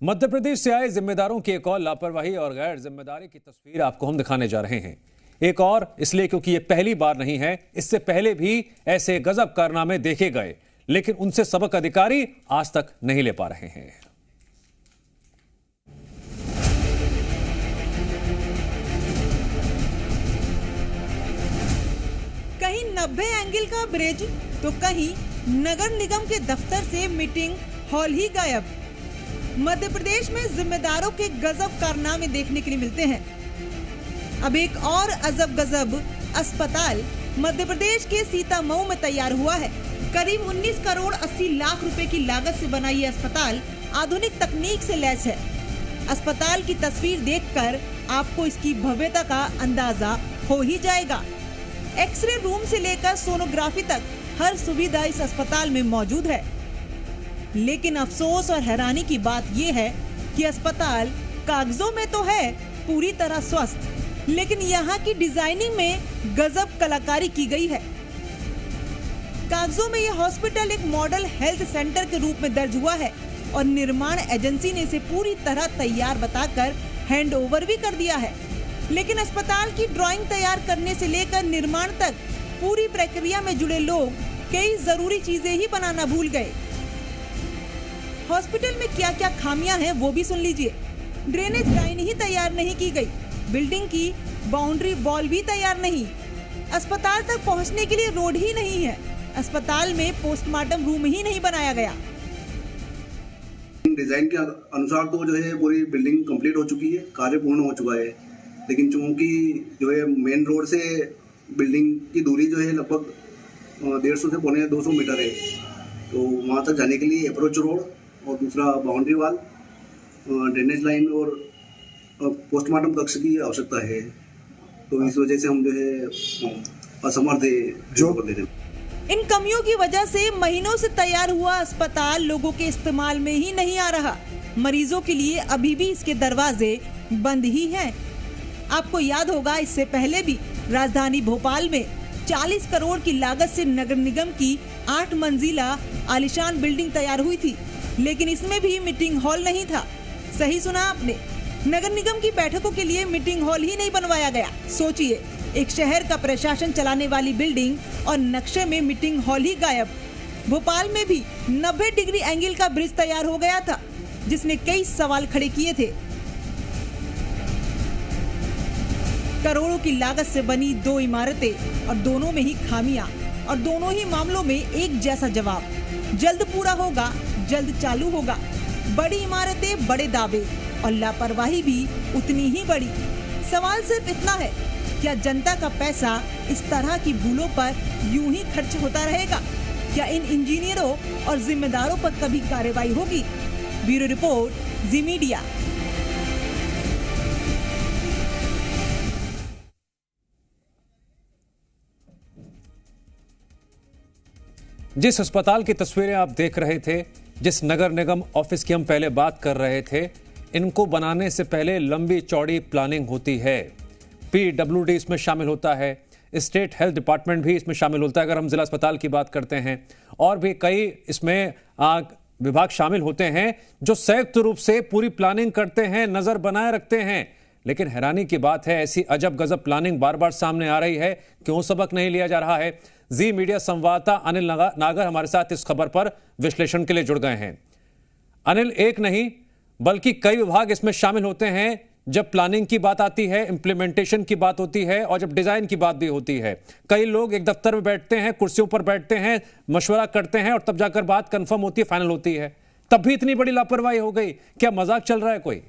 मध्य प्रदेश से आए जिम्मेदारों की एक और लापरवाही और गैर जिम्मेदारी की तस्वीर आपको हम दिखाने जा रहे हैं। एक और इसलिए क्योंकि ये पहली बार नहीं है, इससे पहले भी ऐसे गजब कारनामे देखे गए, लेकिन उनसे सबक अधिकारी आज तक नहीं ले पा रहे हैं। कहीं 90 एंगल का ब्रिज तो कहीं नगर निगम के दफ्तर से मीटिंग हॉल ही गायब। मध्य प्रदेश में जिम्मेदारों के गजब कारनामे देखने के लिए मिलते हैं। अब एक और अजब गजब अस्पताल मध्य प्रदेश के सीतामऊ में तैयार हुआ है। करीब 19 करोड़ 80 लाख रुपए की लागत से बना ये अस्पताल आधुनिक तकनीक से लैस है। अस्पताल की तस्वीर देखकर आपको इसकी भव्यता का अंदाजा हो ही जाएगा। एक्सरे रूम से लेकर सोनोग्राफी तक हर सुविधा इस अस्पताल में मौजूद है। लेकिन अफसोस और हैरानी की बात यह है कि अस्पताल कागजों में तो है पूरी तरह स्वस्थ, लेकिन यहाँ की डिजाइनिंग में गजब कलाकारी की गई है। कागजों में यह हॉस्पिटल एक मॉडल हेल्थ सेंटर के रूप में दर्ज हुआ है और निर्माण एजेंसी ने इसे पूरी तरह तैयार बताकर हैंड ओवर भी कर दिया है। लेकिन अस्पताल की ड्राइंग तैयार करने से लेकर निर्माण तक पूरी प्रक्रिया में जुड़े लोग कई जरूरी चीजें ही बनाना भूल गए। हॉस्पिटल में क्या क्या खामियां हैं वो भी सुन लीजिए। ड्रेनेज लाइन ही तैयार नहीं की गई, बिल्डिंग की बाउंड्री वॉल भी तैयार नहीं, अस्पताल तक पहुंचने के लिए रोड ही नहीं है, अस्पताल में पोस्टमार्टम रूम ही नहीं बनाया गया। डिजाइन के अनुसार तो जो है पूरी बिल्डिंग कंप्लीट हो चुकी है, कार्य पूर्ण हो चुका है, लेकिन चूंकि जो है मेन रोड से बिल्डिंग की दूरी जो है लगभग 150 से पौने 200 मीटर है, तो वहाँ तक जाने के लिए अप्रोच रोड और दूसरा बाउंड्री वाल, ड्रेनेज लाइन और पोस्टमार्टम कक्ष की आवश्यकता है। तो इस वजह से हम जो है असमर्थ है। इन कमियों की वजह से महीनों से तैयार हुआ अस्पताल लोगों के इस्तेमाल में ही नहीं आ रहा। मरीजों के लिए अभी भी इसके दरवाजे बंद ही हैं। आपको याद होगा, इससे पहले भी राजधानी भोपाल में 40 करोड़ की लागत से नगर निगम की 8 मंजिला आलीशान बिल्डिंग तैयार हुई थी, लेकिन इसमें भी मीटिंग हॉल नहीं था। सही सुना आपने, नगर निगम की बैठकों के लिए मीटिंग हॉल ही नहीं बनवाया गया। सोचिए, एक शहर का प्रशासन चलाने वाली बिल्डिंग और नक्शे में मीटिंग हॉल ही गायब। भोपाल में भी 90 डिग्री एंगल का ब्रिज तैयार हो गया था, जिसने कई सवाल खड़े किए थे। करोड़ों की लागत से बनी 2 इमारतें और दोनों में ही खामियां और दोनों ही मामलों में एक जैसा जवाब, जल्द पूरा होगा, जल्द चालू होगा। बड़ी इमारतें, बड़े दावे और लापरवाही भी उतनी ही बड़ी। सवाल सिर्फ इतना है, क्या जनता का पैसा इस तरह की भूलों पर यूं ही खर्च होता रहेगा? क्या इन इंजीनियरों और जिम्मेदारों पर कभी कार्रवाई होगी? ब्यूरो रिपोर्ट, जी मीडिया। जिस अस्पताल की तस्वीरें आप देख रहे थे, जिस नगर निगम ऑफिस की हम पहले बात कर रहे थे, इनको बनाने से पहले लंबी चौड़ी प्लानिंग होती है। पीडब्ल्यूडी इसमें शामिल होता है, स्टेट हेल्थ डिपार्टमेंट भी इसमें शामिल होता है अगर हम जिला अस्पताल की बात करते हैं, और भी कई इसमें विभाग शामिल होते हैं जो संयुक्त रूप से पूरी प्लानिंग करते हैं, नजर बनाए रखते हैं। लेकिन हैरानी की बात है, ऐसी अजब गजब प्लानिंग बार बार सामने आ रही है, क्यों सबक नहीं लिया जा रहा है? जी मीडिया संवाददाता अनिल नागर हमारे साथ इस खबर पर विश्लेषण के लिए जुड़ गए हैं। अनिल, एक नहीं बल्कि कई विभाग इसमें शामिल होते हैं जब प्लानिंग की बात आती है, इंप्लीमेंटेशन की बात होती है और जब डिजाइन की बात भी होती है। कई लोग एक दफ्तर में बैठते हैं, कुर्सियों पर बैठते हैं, मशवरा करते हैं और तब जाकर बात कंफर्म होती है, फाइनल होती है। तब भी इतनी बड़ी लापरवाही हो गई, क्या मजाक चल रहा है कोई?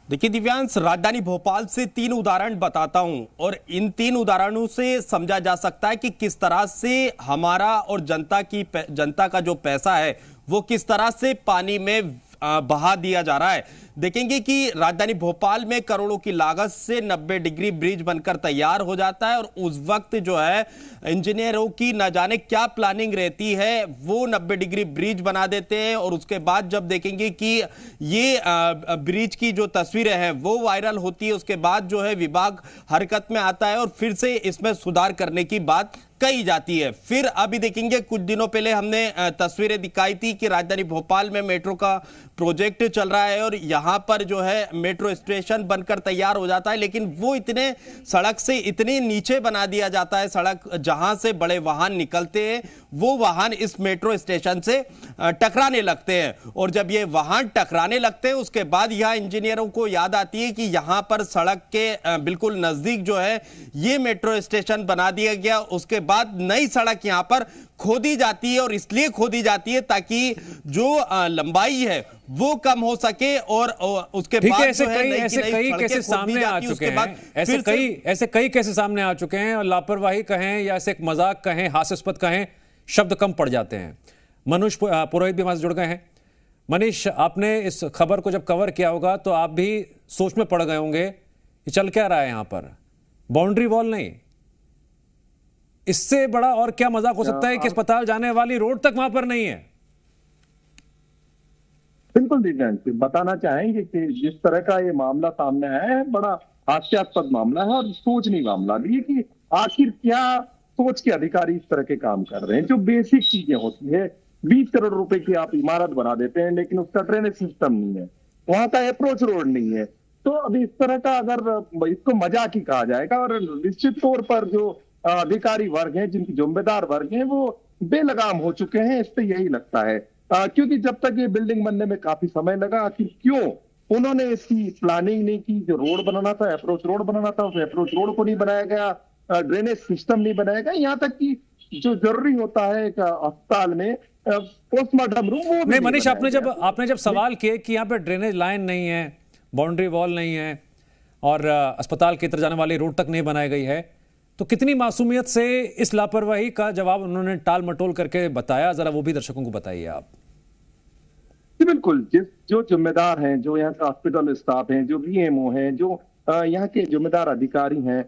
देखिए दिव्यांश, राजधानी भोपाल से 3 उदाहरण बताता हूं और इन 3 उदाहरणों से समझा जा सकता है कि किस तरह से हमारा और जनता का जो पैसा है वो किस तरह से पानी में बहा दिया जा रहा है। देखेंगे कि राजधानी भोपाल में करोड़ों की लागत से 90 डिग्री ब्रिज बनकर तैयार हो जाता है और उस वक्त जो है इंजीनियरों की न जाने क्या प्लानिंग रहती है, वो 90 डिग्री ब्रिज बना देते हैं और उसके बाद जब देखेंगे कि ये ब्रिज की जो तस्वीरें हैं वो वायरल होती है, उसके बाद जो है विभाग हरकत में आता है और फिर से इसमें सुधार करने की बात कही जाती है। फिर अभी देखेंगे, कुछ दिनों पहले हमने तस्वीरें दिखाई थी कि राजधानी भोपाल में मेट्रो का प्रोजेक्ट चल रहा है और यहां पर जो है मेट्रो स्टेशन बनकर तैयार हो जाता है, लेकिन वो इतने सड़क से इतने नीचे बना दिया जाता है, सड़क जहां से बड़े वाहन निकलते हैं वो वाहन इस मेट्रो स्टेशन से टकराने लगते हैं। और जब ये वाहन टकराने लगते हैं उसके बाद यह इंजीनियरों को याद आती है कि यहां पर सड़क के बिल्कुल नजदीक जो है ये मेट्रो स्टेशन बना दिया गया। उसके बाद नई सड़क यहां पर खोदी जाती है और इसलिए खोदी जाती है ताकि जो लंबाई है वो कम हो सके। और उसके बाद ऐसे कई केसेस सामने आ चुके हैं, ऐसे कई केसेस सामने आ चुके हैं और लापरवाही कहें या ऐसे एक मजाक कहें, हास्यास्पद कहें, शब्द कम पड़ जाते हैं। मनीष पुरोहित भी हमारे जुड़ गए हैं। मनीष, आपने इस खबर को जब कवर किया होगा तो आप भी सोच में पड़ गए होंगे कि चल क्या रहा है यहां पर, बाउंड्री वॉल नहीं, इससे बड़ा और क्या मजाक हो सकता है कि अस्पताल जाने वाली रोड तक वहां पर नहीं है। बिल्कुल दिव्यांश, बताना चाहेंगे कि जिस तरह का ये मामला सामने आया है बड़ा हास्यास्पद मामला है और सोचनीय मामला भी है कि आखिर क्या सोच के अधिकारी इस तरह के काम कर रहे हैं। जो बेसिक चीजें होती है, 20 करोड़ रुपए की आप इमारत बना देते हैं लेकिन उसका ड्रेनेज सिस्टम नहीं है, वहां का अप्रोच रोड नहीं है, तो अब इस तरह का अगर इसको मजाक ही कहा जाएगा। और निश्चित तौर पर जो अधिकारी वर्ग हैं, जिनकी जिम्मेदार वर्ग हैं, वो बेलगाम हो चुके हैं, इससे यही लगता है। क्योंकि जब तक ये बिल्डिंग बनने में काफी समय लगा, आखिर क्यों उन्होंने इसकी प्लानिंग नहीं की। जो रोड बनाना था, अप्रोच रोड बनाना था, उस अप्रोच रोड को नहीं बनाया गया, ड्रेनेज सिस्टम नहीं बनाया गया, यहाँ तक कि जो जरूरी होता है एक अस्पताल में पोस्टमार्टम रूम, वो नहीं। मनीष, आपने जब सवाल किए कि यहाँ पे ड्रेनेज लाइन नहीं है, बाउंड्री वॉल नहीं है और अस्पताल की तरफ जाने वाली रोड तक नहीं बनाई गई है, तो कितनी मासूमियत से इस लापरवाही का जवाब उन्होंने टाल मटोल करके बताया, जरा वो भी दर्शकों को बताइए आप। बिल्कुल, जो जिम्मेदार हैं, जो यहाँ का हॉस्पिटल स्टाफ हैं, जो VMO हैं, जो यहाँ के जिम्मेदार अधिकारी हैं,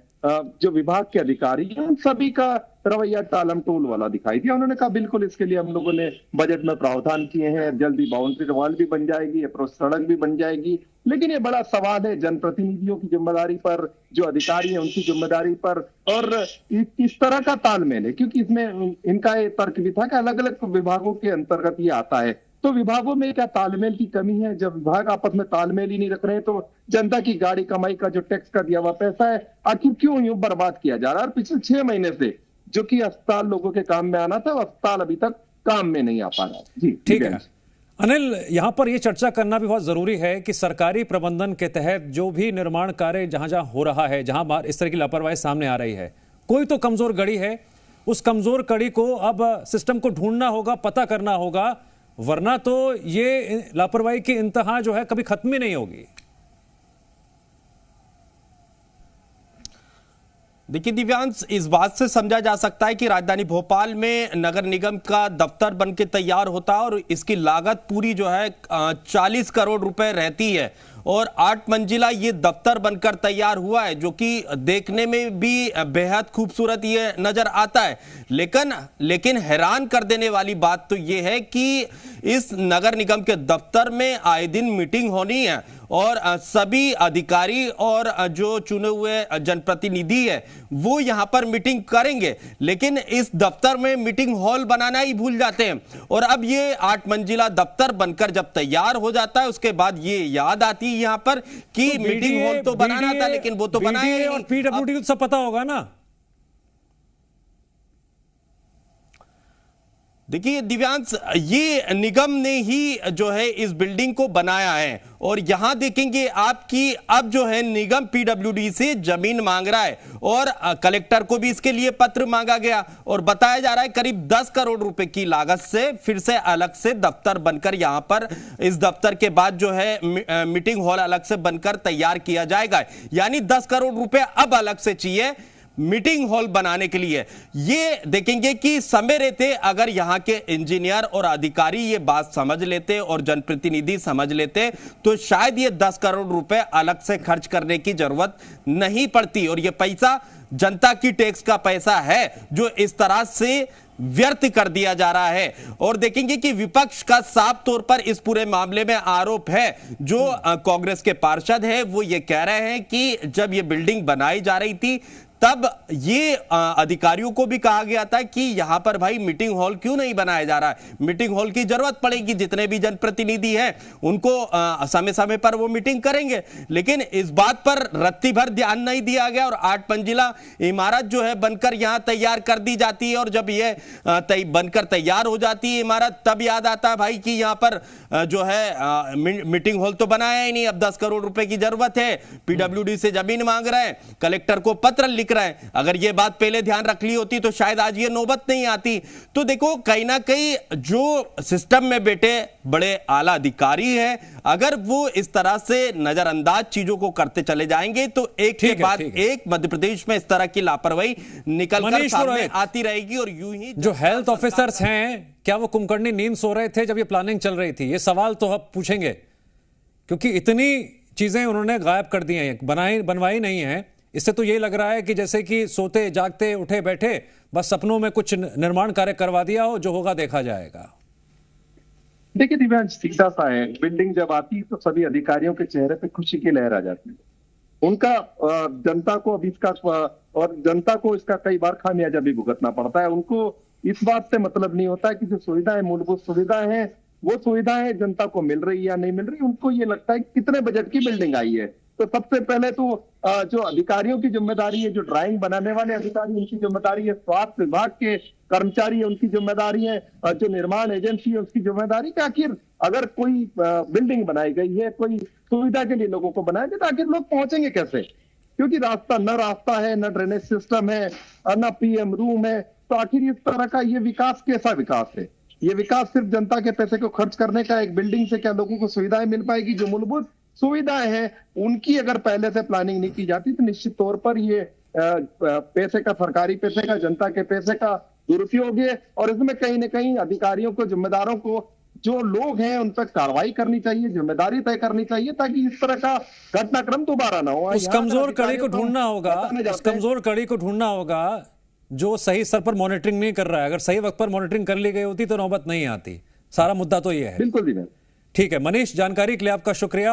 जो विभाग के अधिकारी हैं, उन सभी का रवैया टालम टोल वाला दिखाई दिया। उन्होंने कहा बिल्कुल इसके लिए हम लोगों ने बजट में प्रावधान किए हैं, जल्दी बाउंड्री वॉल भी बन जाएगी, अप्रोच सड़क भी बन जाएगी। लेकिन ये बड़ा सवाल है जनप्रतिनिधियों की जिम्मेदारी पर, जो अधिकारी हैं उनकी जिम्मेदारी पर, और इस तरह का तालमेल है। क्योंकि इसमें इनका ये तर्क भी था कि अलग अलग विभागों के अंतर्गत ये आता है, तो विभागों में क्या तालमेल की कमी है। जब विभाग आपस में तालमेल ही नहीं रख रहे हैं तो जनता की गाड़ी कमाई का जो टैक्स का दिया हुआ पैसा है आखिर क्यों यूं बर्बाद किया जा रहा है। और पिछले 6 महीने से जो कि अस्पताल लोगों के काम में आना था, वो अस्पताल अभी तक काम में नहीं आ पा रहा। जी ठीक है अनिल, यहां पर यह चर्चा करना भी बहुत जरूरी है कि सरकारी प्रबंधन के तहत जो भी निर्माण कार्य जहां जहां हो रहा है, जहां इस तरह की लापरवाही सामने आ रही है, कोई तो कमजोर कड़ी है। उस कमजोर कड़ी को अब सिस्टम को ढूंढना होगा, पता करना होगा, वरना तो ये लापरवाही की इंतहा जो है कभी खत्म ही नहीं होगी। देखिए दिव्यांश, इस बात से समझा जा सकता है कि राजधानी भोपाल में नगर निगम का दफ्तर बनके तैयार होता है और इसकी लागत पूरी जो है 40 करोड़ रुपए रहती है और 8 मंजिला ये दफ्तर बनकर तैयार हुआ है, जो कि देखने में भी बेहद खूबसूरत ये नजर आता है। लेकिन हैरान कर देने वाली बात तो ये है कि इस नगर निगम के दफ्तर में आए दिन मीटिंग होनी है और सभी अधिकारी और जो चुने हुए जनप्रतिनिधि है वो यहां पर मीटिंग करेंगे, लेकिन इस दफ्तर में मीटिंग हॉल बनाना ही भूल जाते हैं। और अब ये 8 मंजिला दफ्तर बनकर जब तैयार हो जाता है, उसके बाद ये याद आती है यहां पर कि तो मीटिंग हॉल तो बनाना था, लेकिन वो तो बनाया और PWD को सब पता होगा ना। देखिए दिव्यांश, ये निगम ने ही जो है इस बिल्डिंग को बनाया है और यहां देखेंगे आपकी अब जो है निगम PWD से जमीन मांग रहा है और कलेक्टर को भी इसके लिए पत्र मांगा गया और बताया जा रहा है करीब 10 करोड़ रुपए की लागत से फिर से अलग से दफ्तर बनकर यहां पर इस दफ्तर के बाद जो है मीटिंग हॉल अलग से बनकर तैयार किया जाएगा। यानी 10 करोड़ रुपए अब अलग से चाहिए मीटिंग हॉल बनाने के लिए। ये देखेंगे कि समय रहते अगर यहाँ के इंजीनियर और अधिकारी ये बात समझ लेते और जनप्रतिनिधि समझ लेते तो शायद ये 10 करोड़ रुपए अलग से खर्च करने की जरूरत नहीं पड़ती। और ये पैसा जनता की टैक्स का पैसा है जो इस तरह से व्यर्थ कर दिया जा रहा है। और देखेंगे कि विपक्ष का साफ तौर पर इस पूरे मामले में आरोप है। जो कांग्रेस के पार्षद है वो ये कह रहे हैं कि जब ये बिल्डिंग बनाई जा रही थी तब ये अधिकारियों को भी कहा गया था कि यहां पर भाई मीटिंग हॉल क्यों नहीं बनाया जा रहा है, मीटिंग हॉल की जरूरत पड़ेगी, जितने भी जनप्रतिनिधि हैं उनको समय समय पर वो मीटिंग करेंगे। लेकिन इस बात पर रत्ती भर ध्यान नहीं दिया गया और 8 मंजिला इमारत जो है बनकर यहां तैयार कर दी जाती है और जब ये बनकर तैयार हो जाती है इमारत, तब याद आता है भाई कि यहां पर जो है मीटिंग हॉल तो बनाया ही नहीं, अब 10 करोड़ रुपए की जरूरत है, पीडब्ल्यूडी से जमीन मांग रहे हैं, कलेक्टर को पत्र लिख रहे हैं। अगर ये बात पहले ध्यान रख ली होती तो शायद आज ये नौबत नहीं आती। तो देखो कहीं ना कहीं जो सिस्टम में बैठे बड़े आला अधिकारी हैं, अगर वो इस तरह से नजरअंदाज चीजों को करते चले जाएंगे तो एक के बाद एक मध्य प्रदेश में इस तरह की लापरवाही निकलकर सामने आती रहेगी। और यूं ही जो हेल्थ ऑफिसर्स हैं, क्या वो कुंभकर्णी नींद सो रहे थे जब ये प्लानिंग चल रही थी? ये सवाल तो अब पूछेंगे, क्योंकि इतनी चीजें उन्होंने गायब कर दी हैं, बनवाई नहीं है। इससे तो ये लग रहा है कि जैसे कि सोते जागते उठे बैठे बस सपनों में कुछ निर्माण कार्य करवा दिया हो, जो होगा देखा जाएगा। देखिए दिव्यांश, सीधा सा है, बिल्डिंग जब आती है तो सभी अधिकारियों के चेहरे पे खुशी की लहर आ जाती है। उनका जनता को अब इसका और जनता को इसका कई बार खामियाजा भी भुगतना पड़ता है। उनको इस बात से मतलब नहीं होता है कि जो सुविधाएं, मूलभूत सुविधाएं हैं, वो सुविधाएं जनता को मिल रही या नहीं मिल रही। उनको ये लगता है कि कितने बजट की बिल्डिंग आई है। तो सबसे पहले तो जो अधिकारियों की जिम्मेदारी है, जो ड्राइंग बनाने वाले अधिकारी उनकी जिम्मेदारी है, स्वास्थ्य विभाग के कर्मचारी है उनकी जिम्मेदारी है, जो निर्माण एजेंसी है उसकी जिम्मेदारी कि आखिर अगर कोई बिल्डिंग बनाई गई है, कोई सुविधा के लिए लोगों को बनाया गया, तो आखिर लोग पहुंचेंगे कैसे? क्योंकि रास्ता है, न ड्रेनेज सिस्टम है, न पीएम रूम है। तो आखिर इस तरह का ये विकास कैसा विकास है? ये विकास सिर्फ जनता के पैसे को खर्च करने का। एक बिल्डिंग से क्या लोगों को सुविधाएं मिल पाएगी? जो मूलभूत सुविधाएं हैं उनकी अगर पहले से प्लानिंग नहीं की जाती तो निश्चित तौर पर ये पैसे का, सरकारी पैसे का, जनता के पैसे का दुरुपयोग है। और इसमें कहीं ना कहीं अधिकारियों को, जिम्मेदारों को, जो लोग हैं उन पर कार्रवाई करनी चाहिए, जिम्मेदारी तय करनी चाहिए, ताकि इस तरह का घटनाक्रम दोबारा ना हो। उस कमजोर कड़ी को ढूंढना होगा, उस कमजोर कड़ी को ढूंढना होगा जो सही स्तर पर मॉनिटरिंग नहीं कर रहा है। अगर सही वक्त पर मॉनिटरिंग कर ली गई होती तो नौबत नहीं आती। सारा मुद्दा तो ये है। बिल्कुल। ठीक है मनीष, जानकारी के लिए आपका शुक्रिया।